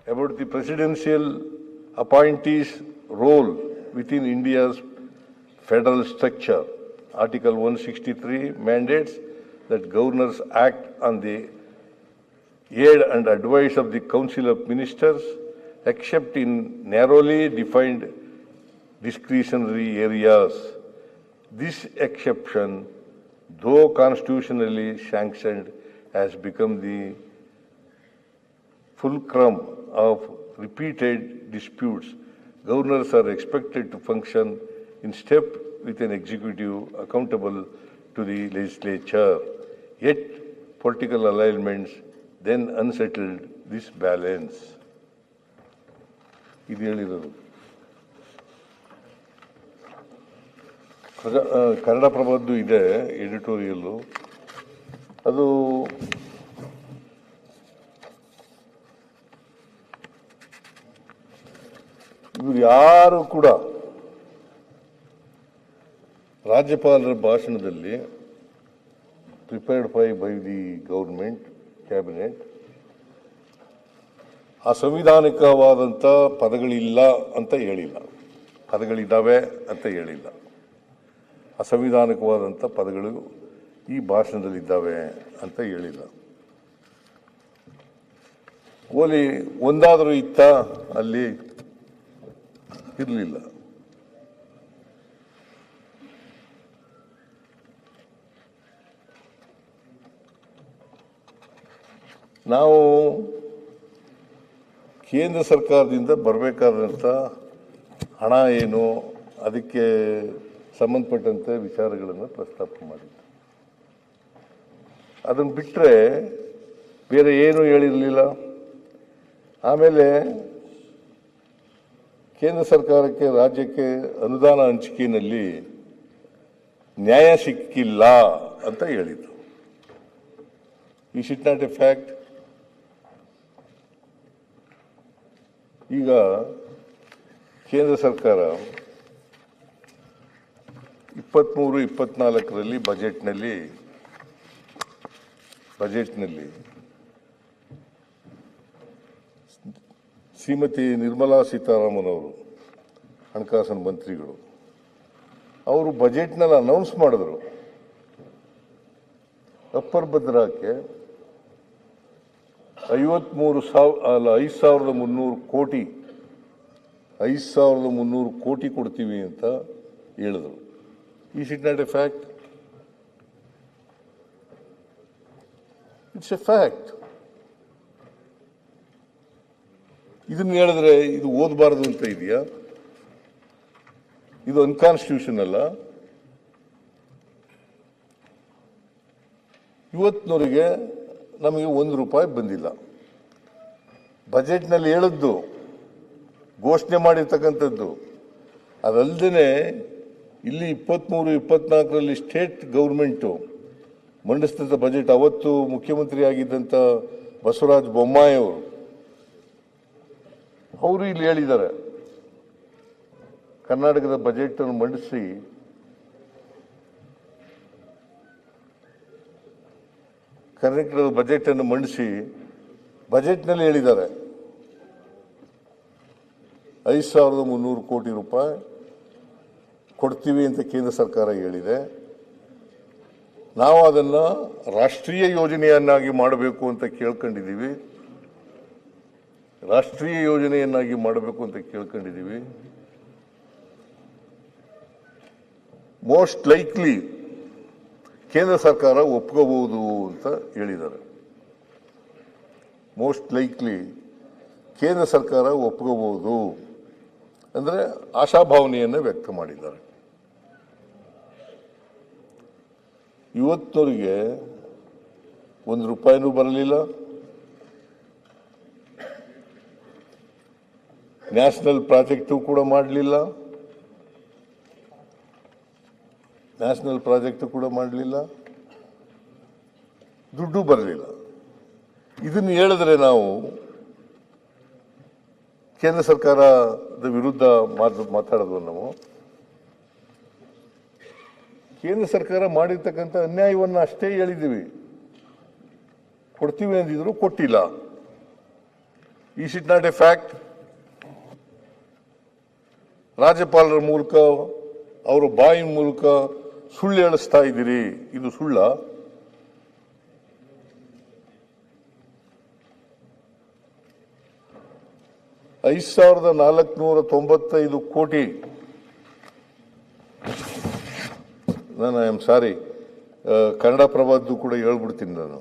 about the presidential appointees' role within India's federal structure. Article 163 mandates that governors act on the aid and advice of the Council of Ministers, except in narrowly defined discretionary areas. This exception, though constitutionally sanctioned, has become the fulcrum of repeated disputes. Governors are expected to function in step with an executive accountable to the legislature. Yet, political alignments then unsettled this balance. ಇದು ಹೇಳಿರೋದು ಕನ್ನಡಪ್ರಭದ್ದು ಇದೆ ಎಡಿಟೋರಿಯಲ್ಲು. ಅದು ಇವರು ಯಾರು ಕೂಡ ರಾಜ್ಯಪಾಲರ ಭಾಷಣದಲ್ಲಿ prepared by the government cabinet ಅಸಂವಿಧಾನಿಕವಾದಂಥ ಪದಗಳಿಲ್ಲ ಅಂತ ಹೇಳಿಲ್ಲ, ಪದಗಳಿದ್ದಾವೆ ಅಂತ ಹೇಳಿಲ್ಲ. ಅಸಂವಿಧಾನಿಕವಾದಂಥ ಪದಗಳು ಈ ಭಾಷಣದಲ್ಲಿದ್ದಾವೆ ಅಂತ ಹೇಳಿಲ್ಲ. ಓಲಿ ಒಂದಾದರೂ ಇತ್ತ ಅಲ್ಲಿ ಇರಲಿಲ್ಲ. ನಾವು ಕೇಂದ್ರ ಸರ್ಕಾರದಿಂದ ಬರಬೇಕಾದಂಥ ಹಣ ಏನು, ಅದಕ್ಕೆ ಸಂಬಂಧಪಟ್ಟಂತೆ ವಿಚಾರಗಳನ್ನು ಪ್ರಸ್ತಾಪ ಮಾಡಿದ್ದೆ. ಅದನ್ನು ಬಿಟ್ಟರೆ ಬೇರೆ ಏನೂ ಹೇಳಿರಲಿಲ್ಲ. ಆಮೇಲೆ ಕೇಂದ್ರ ಸರ್ಕಾರಕ್ಕೆ ರಾಜ್ಯಕ್ಕೆ ಅನುದಾನ ಹಂಚಿಕೆಯಲ್ಲಿ ನ್ಯಾಯ ಸಿಕ್ಕಿಲ್ಲ ಅಂತ ಹೇಳಿದ್ದು. Is it not A fact? ಈಗ ಕೇಂದ್ರ ಸರ್ಕಾರ 23-24ರಲ್ಲಿ ಬಜೆಟ್ನಲ್ಲಿ ಶ್ರೀಮತಿ ನಿರ್ಮಲಾ ಸೀತಾರಾಮನ್ ಅವರು, ಹಣಕಾಸಿನ ಮಂತ್ರಿಗಳು, ಅವರು ಬಜೆಟ್ನಲ್ಲಿ ಅನೌನ್ಸ್ ಮಾಡಿದ್ರು ಅಪ್ಪರ್ ಭದ್ರಾಕ್ಕೆ 5,300 ಕೋಟಿ ಕೊಡ್ತೀವಿ ಅಂತ ಹೇಳಿದ್ರು. Is it not A fact? It's A fact. ಇದನ್ನು ಹೇಳಿದ್ರೆ ಇದು ಓದಬಾರದು ಅಂತ ಇದೆಯಾ? ಇದು ಅನ್ಕಾನ್ಸ್ಟಿಟ್ಯೂಷನ್ ಅಲ್ಲ. ಇವತ್ತಿನವರೆಗೆ ನಮಗೆ ₹1 ಬಂದಿಲ್ಲ. ಬಜೆಟ್ನಲ್ಲಿ ಹೇಳಿದ್ದು, ಘೋಷಣೆ ಮಾಡಿರ್ತಕ್ಕಂಥದ್ದು ಅದಲ್ಲದೆ ಇಲ್ಲಿ 23-24ರಲ್ಲಿ ಸ್ಟೇಟ್ ಗೌರ್ಮೆಂಟು ಮಂಡಿಸಿದಂಥ ಬಜೆಟ್, ಅವತ್ತು ಮುಖ್ಯಮಂತ್ರಿ ಆಗಿದ್ದಂಥ ಬಸವರಾಜ ಬೊಮ್ಮಾಯಿ ಅವರು ಇಲ್ಲಿ ಹೇಳಿದ್ದಾರೆ, ಕರ್ನಾಟಕದ ಬಜೆಟನ್ನು ಮಂಡಿಸಿ ಕರ್ನಾಟಕದ ಬಜೆಟನ್ನು ಮಂಡಿಸಿ ಬಜೆಟ್ನಲ್ಲಿ ಹೇಳಿದ್ದಾರೆ 5,300 ಕೋಟಿ ರೂಪಾಯಿ ಕೊಡ್ತೀವಿ ಅಂತ ಕೇಂದ್ರ ಸರ್ಕಾರ ಹೇಳಿದೆ. ನಾವು ಅದನ್ನು ರಾಷ್ಟ್ರೀಯ ಯೋಜನೆಯನ್ನಾಗಿ ಮಾಡಬೇಕು ಅಂತ ಕೇಳ್ಕೊಂಡಿದ್ದೀವಿ. ಮೋಸ್ಟ್ ಲೈಕ್ಲಿ ಕೇಂದ್ರ ಸರ್ಕಾರ ಒಪ್ಕೋಬಹುದು ಅಂತ ಹೇಳಿದ್ದಾರೆ. ಮೋಸ್ಟ್ ಲೈಕ್ಲಿ ಕೇಂದ್ರ ಸರ್ಕಾರ ಒಪ್ಕೋಬಹುದು ಅಂದರೆ ಆಶಾಭಾವನೆಯನ್ನು ವ್ಯಕ್ತ ಮಾಡಿದ್ದಾರೆ. ಇವತ್ತವರೆಗೆ ₹1 ಬರಲಿಲ್ಲ. ನ್ಯಾಷನಲ್ ಪ್ರಾಜೆಕ್ಟು ಕೂಡ ಮಾಡಲಿಲ್ಲ. ದುಡ್ಡು ಬರಲಿಲ್ಲ. ಇದನ್ನು ಹೇಳಿದ್ರೆ ನಾವು ಕೇಂದ್ರ ಸರ್ಕಾರದ ವಿರುದ್ಧ ಮಾತಾಡೋದು. ನಾವು ಕೇಂದ್ರ ಸರ್ಕಾರ ಮಾಡಿರ್ತಕ್ಕಂಥ ಅನ್ಯಾಯವನ್ನು ಅಷ್ಟೇ ಹೇಳಿದ್ದೀವಿ. ಕೊಡ್ತೀವಿ ಅಂದಿದ್ರು, ಕೊಟ್ಟಿಲ್ಲ. Is it not A fact? ರಾಜ್ಯಪಾಲರ ಮೂಲಕ ಅವರ ಬಾಯಿ ಮೂಲಕ ಸುಳ್ಳು ಹೇಳಿಸ್ತಾ ಇದ್ದೀರಿ, ಇದು ಸುಳ್ಳ? $5,495 ಕೋಟಿ. ನಾನು ಐ ಆಮ್ ಸಾರಿ, ಕನ್ನಡ ಪ್ರಭದ್ದು ಕೂಡ ಹೇಳ್ಬಿಡ್ತೀನಿ ನಾನು.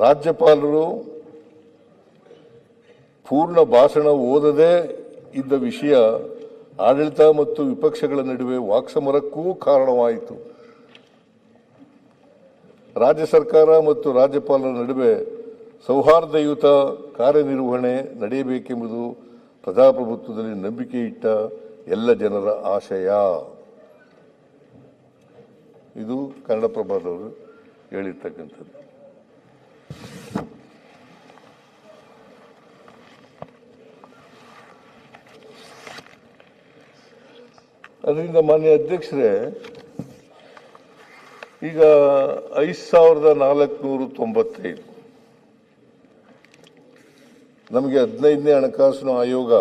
ರಾಜ್ಯಪಾಲರು ಪೂರ್ಣ ಭಾಷಣ ಓದದೇ ಇದ್ದ ವಿಷಯ ಆಡಳಿತ ಮತ್ತು ವಿಪಕ್ಷಗಳ ನಡುವೆ ವಾಕ್ಸಮರಕ್ಕೂ ಕಾರಣವಾಯಿತು. ರಾಜ್ಯ ಸರ್ಕಾರ ಮತ್ತು ರಾಜ್ಯಪಾಲರ ನಡುವೆ ಸೌಹಾರ್ದಯುತ ಕಾರ್ಯನಿರ್ವಹಣೆ ನಡೆಯಬೇಕೆಂಬುದು ಪ್ರಜಾಪ್ರಭುತ್ವದಲ್ಲಿ ನಂಬಿಕೆ ಇಟ್ಟ ಎಲ್ಲ ಜನರ ಆಶಯ. ಇದು ಕನ್ನಡಪ್ರಭದವರು ಹೇಳಿರ್ತಕ್ಕಂಥದ್ದು. ಅದರಿಂದ ಮಾನ್ಯ ಅಧ್ಯಕ್ಷರೇ, ಈಗ 5,495 ನಮಗೆ 15ನೇ ಹಣಕಾಸಿನ ಆಯೋಗ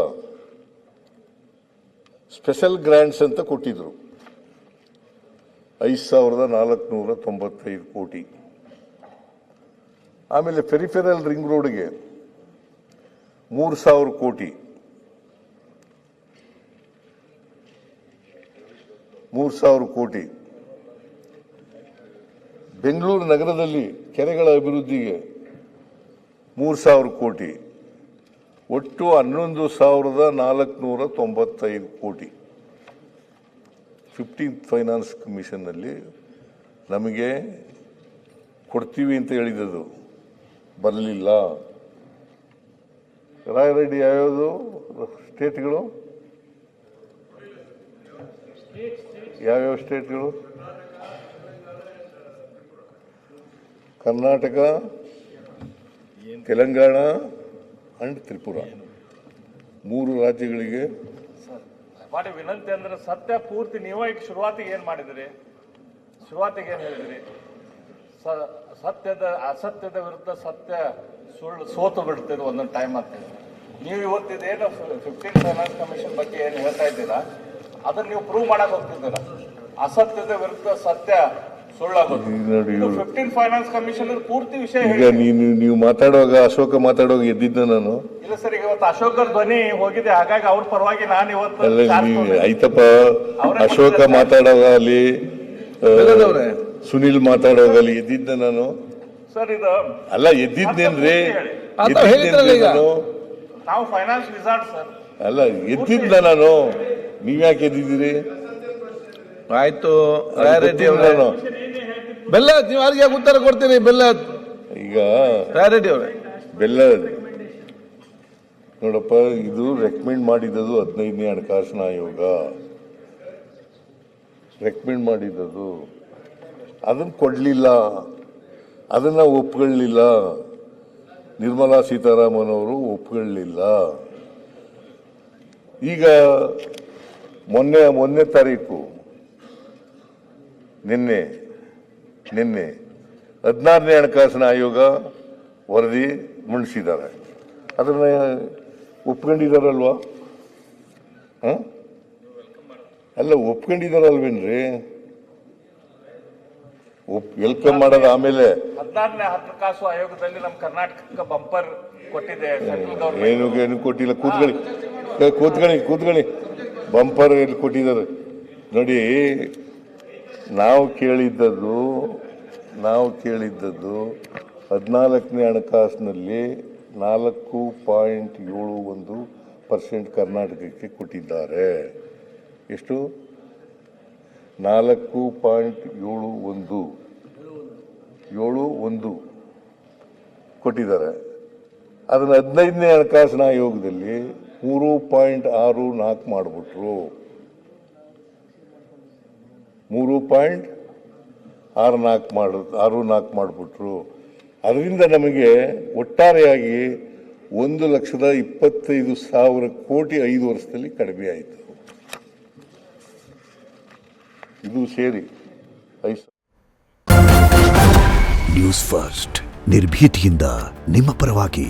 ಸ್ಪೆಷಲ್ ಗ್ರಾಂಟ್ಸ್ ಅಂತ ಕೊಟ್ಟಿದ್ರು. 5,495 ಕೋಟಿ. ಆಮೇಲೆ ಪೆರಿಫೆರಲ್ ರಿಂಗ್ ರೋಡ್ಗೆ 3,000 ಕೋಟಿ, 3,000 ಕೋಟಿ. ಬೆಂಗಳೂರು ನಗರದಲ್ಲಿ ಕೆರೆಗಳ ಅಭಿವೃದ್ಧಿಗೆ 3,000 ಕೋಟಿ. ಒಟ್ಟು 11,495 ಕೋಟಿ. 15th ಫೈನಾನ್ಸ್ ಕಮಿಷನ್ನಲ್ಲಿ ನಮಗೆ ಕೊಡ್ತೀವಿ ಅಂತ ಹೇಳಿದ್ದು ಬರಲಿಲ್ಲ. ರಾಯರೆಡ್ಡಿ ಯಾವ್ಯಾವುದು ಸ್ಟೇಟ್ಗಳು, ಯಾವ್ಯಾವ ಸ್ಟೇಟ್ಗಳು? ಕರ್ನಾಟಕ, ತೆಲಂಗಾಣ ಅಂಡ್ ತ್ರಿಪುರಾ, 3 ರಾಜ್ಯಗಳಿಗೆ. ಮಾಡಿ ವಿನಂತಿ ಅಂದ್ರೆ ಸತ್ಯ ಪೂರ್ತಿ ನೀವು ಈಗ ಶುರುವಾತಿಗೆ ಏನ್ ಮಾಡಿದ್ರಿ, ಶುರುವಾತಿಗೆ ಏನ್ ಹೇಳಿದ್ರಿ? ಅಸತ್ಯದ ವಿರುದ್ಧ ಸತ್ಯ ಸುಳ್ಳು ಸೋತು ಬಿಡ್ತಿದ್ರು ಒಂದೊಂದು ಟೈಮ್ ಅಂತ. ನೀವು ಇವತ್ತಿದೇನು 15th ಫೈನಾನ್ಸ್ ಕಮಿಷನ್ ಬಗ್ಗೆ ಏನು ಹೇಳ್ತಾ ಇದ್ದೀರಾ ಅದನ್ನ ನೀವು ಪ್ರೂವ್ ಮಾಡಕ್ ಹೋಗ್ತಿದ್ದೀರಾ. ಅಸತ್ಯದ ವಿರುದ್ಧ ಸತ್ಯ ಸುಳ್ಳಾಗುತ್ತೆ. 15th ಫೈನಾನ್ಸ್ ಕಮಿಷನ್ ಪೂರ್ತಿ ವಿಷಯ ಈಗ ನೀವು ಮಾತಾಡುವಾಗ, ಅಶೋಕ ಮಾತಾಡುವಾಗ ಎದ್ದಿದ್ದ ನಾನು. ಇಲ್ಲ ಸರ್, ಈಗ ಇವತ್ತು ಅಶೋಕರ ಧ್ವನಿ ಹೋಗಿದೆ, ಹಾಗಾಗಿ ಅವ್ರ ಪರವಾಗಿ ನಾನು ಇವತ್ತು ಆಯ್ತಪ್ಪ. ಅಶೋಕ ಮಾತಾಡೋಗಾಗಲಿ, ಸುನಿಲ್ ಮಾತಾಡೋಗಾಗಲಿ ಎದ್ದಿದ್ದ ನಾನು ಸರ್. ಇದು ಅಲ್ಲ, ಎದ್ದಿದ್ದೇನ್ರಿ? ನಾವು ಫೈನಾನ್ಸ್ ವಿಸಾರ್ಡ್ ಸರ್. ಅಲ್ಲ, ಎದ್ದಿದ್ದ ನಾನು. ನೀವ್ಯಾಕೆ ಎದ್ದಿದ್ದೀರಿ? ಆಯ್ತು ರಾಯರೆಡ್ಡಿ ಅವರೇ, ಬೆಲ್ಲ ನೀವು ಯಾರಿಗೆ ಉತ್ತರ ಕೊಡ್ತೀರಿ? ಬೆಲ್ಲ ಈಗ ರಾಯರೆಡ್ಡಿ ಅವರೇ, ಬೆಲ್ಲ ನೋಡಪ್ಪ, ಇದು ರೆಕಮೆಂಡ್ ಮಾಡಿದ್ದು 15ನೇ ಹಣಕಾಸಿನ ಆಯೋಗ ರೆಕಮೆಂಡ್ ಮಾಡಿದ್ದು. ಅದನ್ನು ಕೊಡಲಿಲ್ಲ, ಅದನ್ನು ಒಪ್ಕೊಳ್ಳಲಿಲ್ಲ. ನಿರ್ಮಲಾ ಸೀತಾರಾಮನ್ ಅವರು ಒಪ್ಕೊಳ್ಳಲಿಲ್ಲ. ಈಗ ಮೊನ್ನೆ ತಾರೀಕು ನಿನ್ನೆ 16ನೇ ಹಣಕಾಸಿನ ಆಯೋಗ ವರದಿ ಮಂಡಿಸಿದ್ದಾರೆ. ಅದನ್ನ ಒಪ್ಕೊಂಡಿದಾರಲ್ವಾ? ಅಲ್ಲ, ಒಪ್ಕೊಂಡಿದಾರಲ್ವೇನ್ರಿ? ವೆಲ್ಕಮ್ ಮಾಡೋದು. ಆಮೇಲೆ 16ನೇ ಹಣಕಾಸು ಆಯೋಗದಲ್ಲಿ ನಮ್ಮ ಕರ್ನಾಟಕ ಬಂಪರ್ ಕೊಟ್ಟಿದೆ. ಏನು ಕೊಟ್ಟಿಲ್ಲ. ಕೂತ್ಕೊಳ್ಳಿ. ಬಂಪರ್ ಎಲ್ಲಿ ಕೊಟ್ಟಿದ್ದಾರೆ ನೋಡಿ. ನಾವು ಕೇಳಿದ್ದದ್ದು 14ನೇ ಹಣಕಾಸಿನಲ್ಲಿ 4.71% ಕರ್ನಾಟಕಕ್ಕೆ ಕೊಟ್ಟಿದ್ದಾರೆ. ಎಷ್ಟು? 4.71 ಕೊಟ್ಟಿದ್ದಾರೆ. ಅದನ್ನು 15ನೇ ಹಣಕಾಸಿನ ಆಯೋಗದಲ್ಲಿ 3.64 ಮಾಡಿಬಿಟ್ರು. 3.64 ಮಾಡಿಬಿಟ್ರು. ಅದರಿಂದ ನಮಗೆ ಒಟ್ಟಾರೆಯಾಗಿ 1,25,000 ಕೋಟಿ 5 ವರ್ಷದಲ್ಲಿ ಕಡಿಮೆ ಆಯಿತು. ಇದು ಸೇರಿ ನ್ಯೂಸ್ ಫಸ್ಟ್ ನಿರ್ಭೀತಿಯಿಂದ ನಿಮ್ಮ ಪರವಾಗಿ.